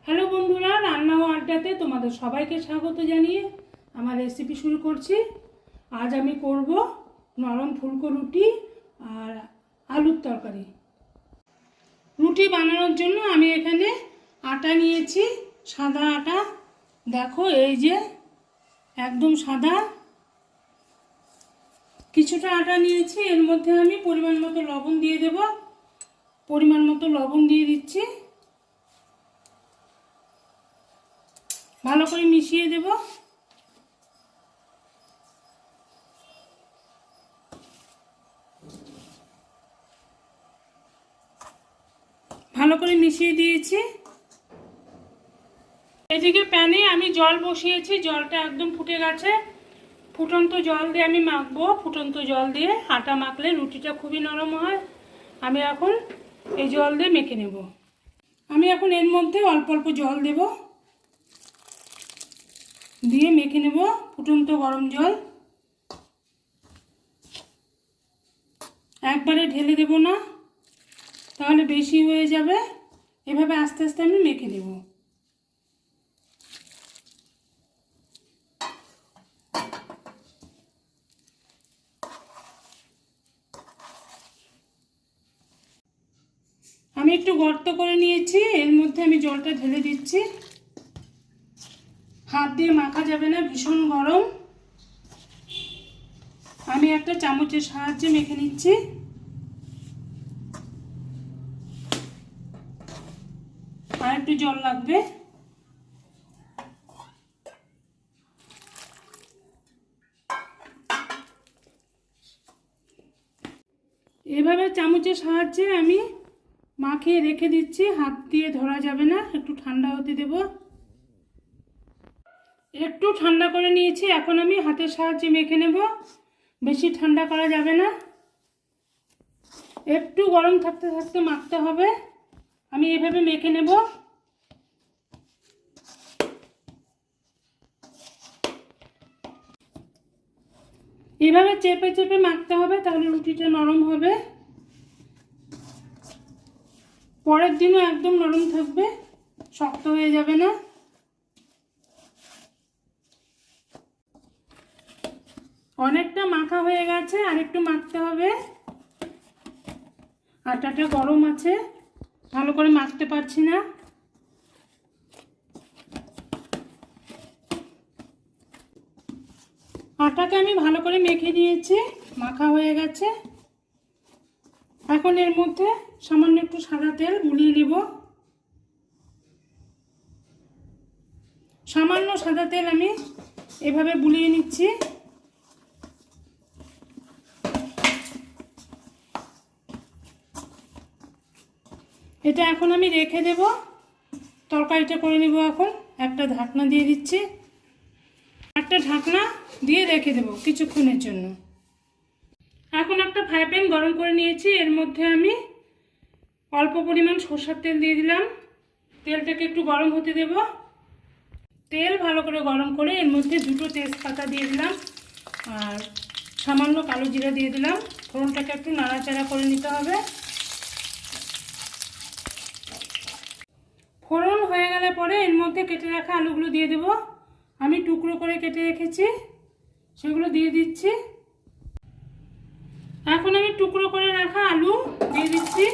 Hello বন্ধুরা, রান্না ও আড্ডাতে তোমাদের সবাইকে স্বাগত জানিয়ে আমার রেসিপি শুরু করছি। আজ আমি করব নরম ফুলকো রুটি আর আলুর তরকারি। রুটি বানানোর জন্য আমি এখানে আটা নিয়েছি, সাদা আটা। দেখো, এই যে একদম সাদা। কিছুটা আটা নিয়েছি, এর মধ্যে আমি পরিমাণ মতো লবণ দিয়ে দেব। পরিমাণ মতো লবণ দিয়ে দিচ্ছি, ভালো করে মিশিয়ে দেব। ভালো করে মিশিয়ে দিয়েছি। এদিকে প্যানে আমি জল বসিয়েছি, জলটা একদম ফুটে গেছে। ফুটন্ত জল দিয়ে আমি মাখবো। ফুটন্ত জল দিয়ে আটা মাখলে রুটিটা খুবই নরম হয়। আমি এখন এই জল দিয়ে মেখে নেব। আমি এখন এর মধ্যে অল্প অল্প জল দেব, দিয়ে মেখে নেব। ফুটন্ত গরম জল একবারে ঢেলে দেব না, তাহলে বেশি হয়ে যাবে। এভাবে আস্তে আস্তে আমি মেখে নেব। আমি একটু গর্ত করে নিয়েছি, এর মধ্যে আমি জলটা ঢেলে দিচ্ছি। হাত দিয়ে মাখা যাবে না, ভীষণ গরম। আমি একটা চামচের সাহায্যে মেখে নিচ্ছি। আর একটু জল লাগবে। এভাবে চামচের সাহায্যে আমি মাখিয়ে রেখে দিচ্ছি। হাত দিয়ে ধরা যাবে না, একটু ঠান্ডা হতে দেব। একটু ঠান্ডা করে নিয়েছি, এখন আমি হাতের সাহায্যে মেখে নেব। বেশি ঠান্ডা করা যাবে না, একটু গরম থাকতে থাকতে মাখতে হবে। আমি এভাবে মেখে নেব। এভাবে চেপে চেপে মাখতে হবে, তাহলে রুটিটা নরম হবে। পরের দিনও একদম নরম থাকবে, শক্ত হয়ে যাবে না। অনেকটা মাখা হয়ে গেছে, আর একটু মাখতে হবে। আটাটা গরম আছে, ভালো করে মাখতে পারছি না। আটাকে আমি ভালো করে মেখে দিয়েছি, মাখা হয়ে গেছে। এখন এর মধ্যে সামান্য একটু সাদা তেল গুলিয়ে নেব। সামান্য সাদা তেল আমি এভাবে বুলিয়ে নিচ্ছি। এটা এখন আমি রেখে দেব। তরকারিটা করে নেব। এখন একটা ঢাকনা দিয়ে দিচ্ছি, একটা ঢাকনা দিয়ে রেখে দেব কিছুক্ষণের জন্য। এখন একটা ফ্রাই প্যান গরম করে নিয়েছি, এর মধ্যে আমি অল্প পরিমাণ সরষের তেল দিয়ে দিলাম। তেলটাকে একটু গরম হতে দেব। তেল ভালো করে গরম করে এর মধ্যে দুটো তেজপাতা দিয়ে দিলাম, আর সামান্য কালো জিরা দিয়ে দিলাম। ফোড়নটাকে একটু নাড়াচাড়া করে নিতে হবে। ফোড়ন হয়ে গেলে পরে এর মধ্যে কেটে রাখা আলুগুলো দিয়ে দেব। আমি টুকরো করে কেটে রেখেছি, সেগুলো দিয়ে দিচ্ছি। এখন আমি টুকরো করে রাখা আলু দিয়ে দিচ্ছি।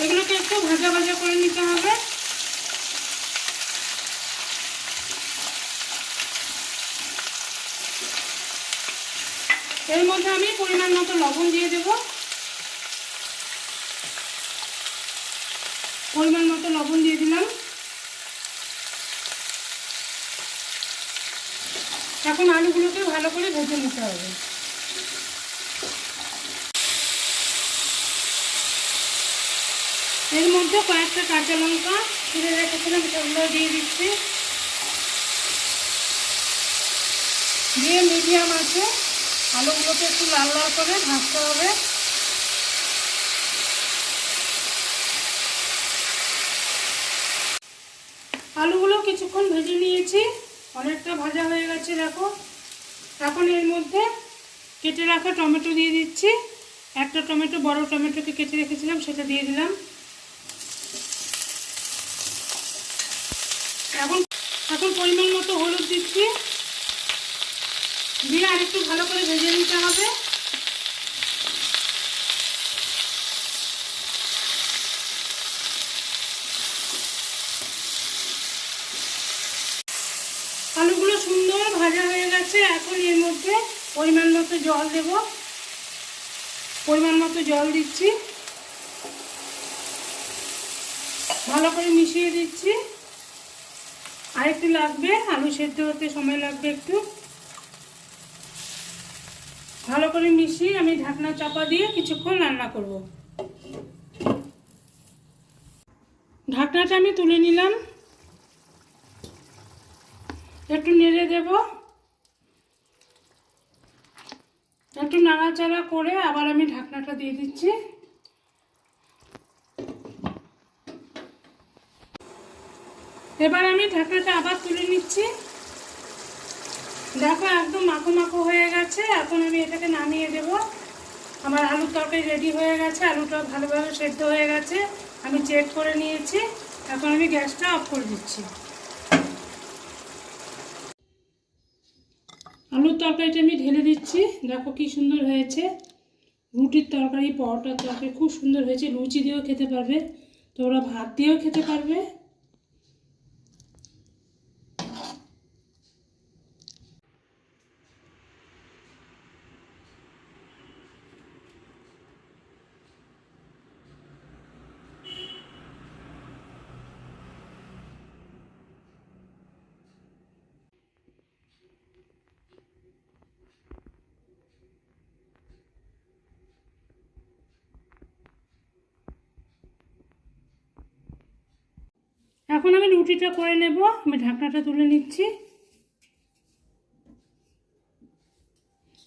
এগুলোকে একটু ভাজা ভাজা করে নিতে হবে। এর মধ্যে আমি পরিমাণ মতো লবণ দিয়ে দেব। পরিমাণ মতো লবণ দিয়ে দিলাম। এখন আলুগুলোকে ভালো করে ভেজে নিতে হবে। এর মধ্যে কয়েকটা কাঁচা লঙ্কা ছিঁড়ে রেখেছিলাম, সেগুলো দিয়ে দিচ্ছি। দিয়ে মিডিয়াম আছে আলুগুলোকে একটু লাল লাল করে ভাজতে হবে। আলুগুলো কিছুক্ষণ ভেজে নিয়েছি, অনেকটা ভাজা হয়ে গেছে। দেখো, এখন এর মধ্যে কেটে রাখা টমেটো দিয়ে দিচ্ছি। একটা টমেটো, বড় টমেটোকে কেটে রেখেছিলাম, সেটা দিয়ে দিলাম। এখন এখন পরিমাণ মতো হলুদ দিচ্ছি, দিয়ে আরেকটু ভালো করে ভেজে নিতে হবে। আলুগুলো সুন্দর ভাজা হয়ে গেছে। এখন এর মধ্যে পরিমাণ মতো জল দেব, পরিমাণ মতো জল দিচ্ছি, ভালো করে মিশিয়ে দিচ্ছি। আর একটু লাগবে, আলু সেদ্ধ হতে সময় লাগবে একটু। ভালো করে মিশিয়ে আমি ঢাকনা চাপা দিয়ে কিছুক্ষণ রান্না করব। ঢাকনাটা আমি তুলে নিলাম, একটু নেড়ে দেব, একটু নাড়াচাড়া করে আবার আমি ঢাকনাটা দিয়ে দিচ্ছি। এবার আমি ঢাকনাটা আবার তুলে নিচ্ছি। দেখো একদম মাখো মাখো হয়ে গেছে। এখন আমি এটাকে নামিয়ে দেব। আমার আলুর তরকারি রেডি হয়ে গেছে, আলুটা ভালোভাবে সেদ্ধ হয়ে গেছে, আমি চেক করে নিয়েছি। এখন আমি গ্যাসটা অফ করে দিচ্ছি। আলুর তরকারিটা আমি ঢেলে দিচ্ছি। দেখো কি সুন্দর হয়েছে। রুটির তরকারি, পরোটার তরকারি খুব সুন্দর হয়েছে। লুচি দিয়েও খেতে পারবে, তোমরা ভাত দিয়েও খেতে পারবে। এখন আমি রুটিটা করে নেব। আমি ঢাকনাটা তুলে নিচ্ছি।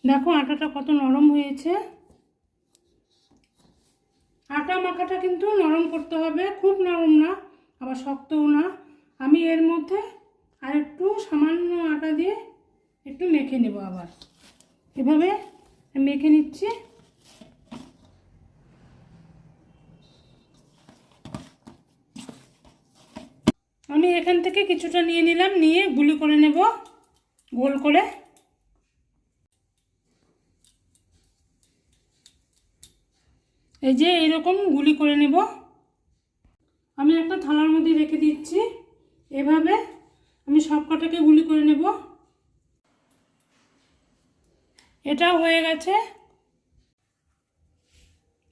দেখো আটাটা কত নরম হয়েছে। আটা মাখাটা কিন্তু নরম করতে হবে, খুব নরম না আবার শক্তও না। আমি এর মধ্যে আর একটু সামান্য আটা দিয়ে একটু মেখে নেব। আবার এভাবে মেখে নিচ্ছি। আমি এখান থেকে কিছুটা নিয়ে নিলাম, নিয়ে গুলি করে নেব গোল করে। এই যে এইরকম গুলি করে নেব। আমি একটা থালার মধ্যে রেখে দিচ্ছি। এভাবে আমি সব কটাকে গুলি করে নেব। এটাও হয়ে গেছে,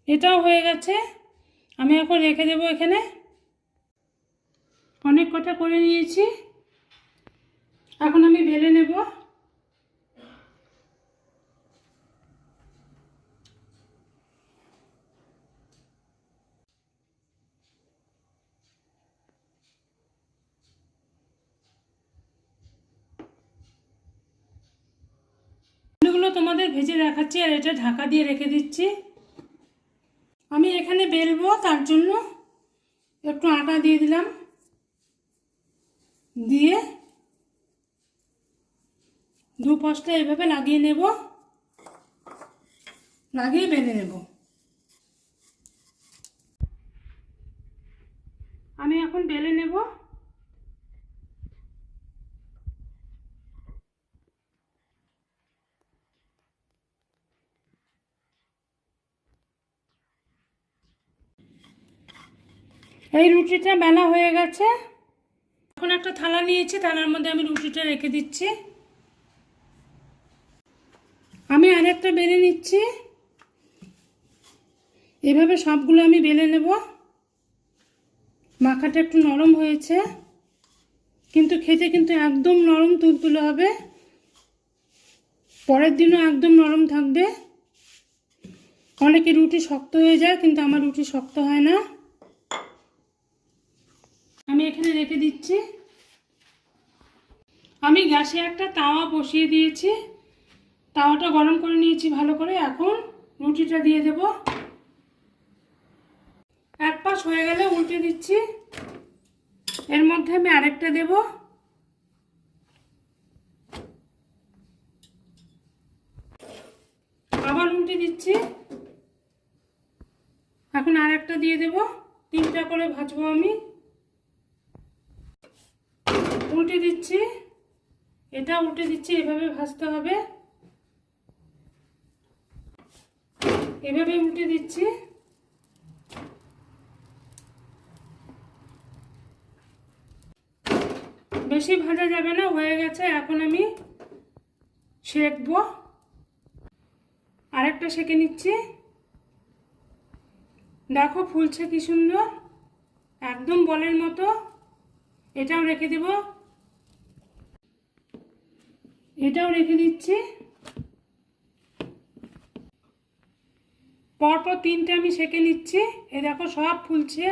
এটাও হয়ে গেছে। আমি এখন রেখে দেব এখানে। অনেক কটা করে নিয়েছি, এখন আমি বেলে নেব। এগুলো তোমাদের ভেজে দেখাচ্ছি, আর এটা ঢাকা দিয়ে রেখে দিচ্ছি। আমি এখানে বেলবো, তার জন্য একটু আটা দিয়ে দিলাম, দিয়ে দুপাশটা এভাবে লাগিয়ে নেব, লাগিয়ে বেলে নেব। আমি এখন বেলে নেব। এই রুটিটা বেলা হয়ে গেছে। এখন একটা থালা নিয়েছি, থালার মধ্যে আমি রুটিটা রেখে দিচ্ছি। আমি আরেকটা বেলে নিচ্ছি। এভাবে সবগুলো আমি বেলে নেব। মাখাটা একটু নরম হয়েছে, কিন্তু খেতে কিন্তু একদম নরম তুলতুলে হবে। পরের দিনও একদম নরম থাকবে। অনেকে রুটি শক্ত হয়ে যায়, কিন্তু আমার রুটি শক্ত হয় না। আমি এখানে রেখে দিচ্ছি। আমি গ্যাসে একটা তাওয়া বসিয়ে দিয়েছি, তাওয়াটা গরম করে নিয়েছি ভালো করে। এখন রুটিটা দিয়ে দেব। এক পাশ হয়ে গেলে উল্টে দিচ্ছি। এর মধ্যে আমি আরেকটা দেব। আবার উল্টে দিচ্ছি। এখন আর একটা দিয়ে দেব, 3টা করে ভাজবো আমি। উল্টে দিচ্ছি, এটা উল্টে দিচ্ছি, এভাবে ভাজতে হবে, এভাবে উল্টে দিচ্ছি। বেশি ভাজা যাবে না, হয়ে গেছে। এখন আমি সেঁকবো, আরেকটা সেঁকে নিচ্ছি। দেখো ফুলছে কি সুন্দর, একদম বলের মতো। এটাও রেখে দেব, এটাও রেখে দিচ্ছি। পরপর 3টে আমি সেঁকে নিচ্ছি। এ দেখো সব ফুলছে।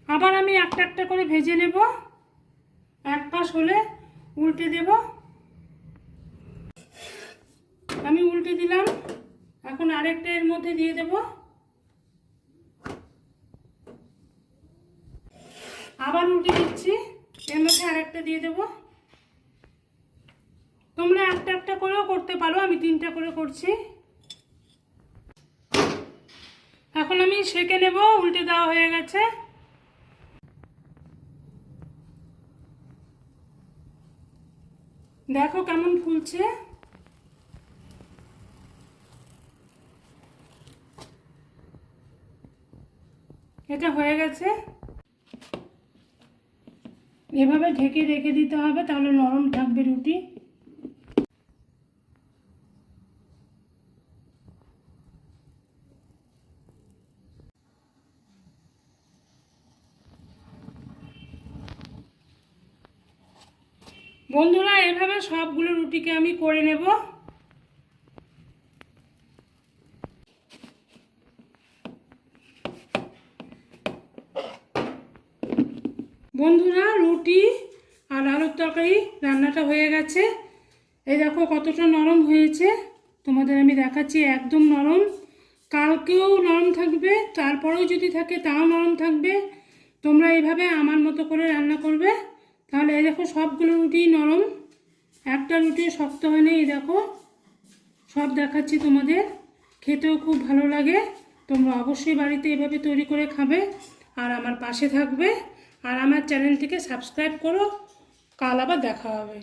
আবার আমি একটা একটা করে ভেজে নেব। এক পাশ হলে উল্টে দেব। আমি উল্টে দিলাম, এখন আরেকটা এর মধ্যে দিয়ে দেব। আবার উল্টে দিচ্ছি, এর মধ্যে আরেকটা দিয়ে দেব। তোমরা একটা একটা করেও করতে পারো, আমি 3টা করে করছি। এখন আমি সেঁকে নেব, উল্টে দেওয়া হয়ে গেছে। দেখো কেমন ফুলছে। এটা হয়ে গেছে। এভাবে ঢেকে রেখে দিতে হবে, তাহলে নরম থাকবে রুটি। বন্ধুরা, এভাবে সবগুলো রুটিকে আমি করে নেব। বন্ধুরা, রুটি আর আলুর তরকারি রান্নাটা হয়ে গেছে। এই দেখো কতটা নরম হয়েছে, তোমাদের আমি দেখাচ্ছি। একদম নরম, কালকেও নরম থাকবে, তারপরেও যদি থাকে তাও নরম থাকবে। তোমরা এইভাবে আমার মতো করে রান্না করবে, তাহলে এই দেখো সবগুলো রুটি নরম, একটা রুটিও শক্ত হয়নি। এই দেখো সব দেখাচ্ছি তোমাদের, খেতেও খুব ভালো লাগে। তোমরা অবশ্যই বাড়িতে এভাবে তৈরি করে খাবে আর আমার পাশে থাকবে। আর আমার চ্যানেলটিকে সাবস্ক্রাইব করো। কাল আবার দেখা হবে।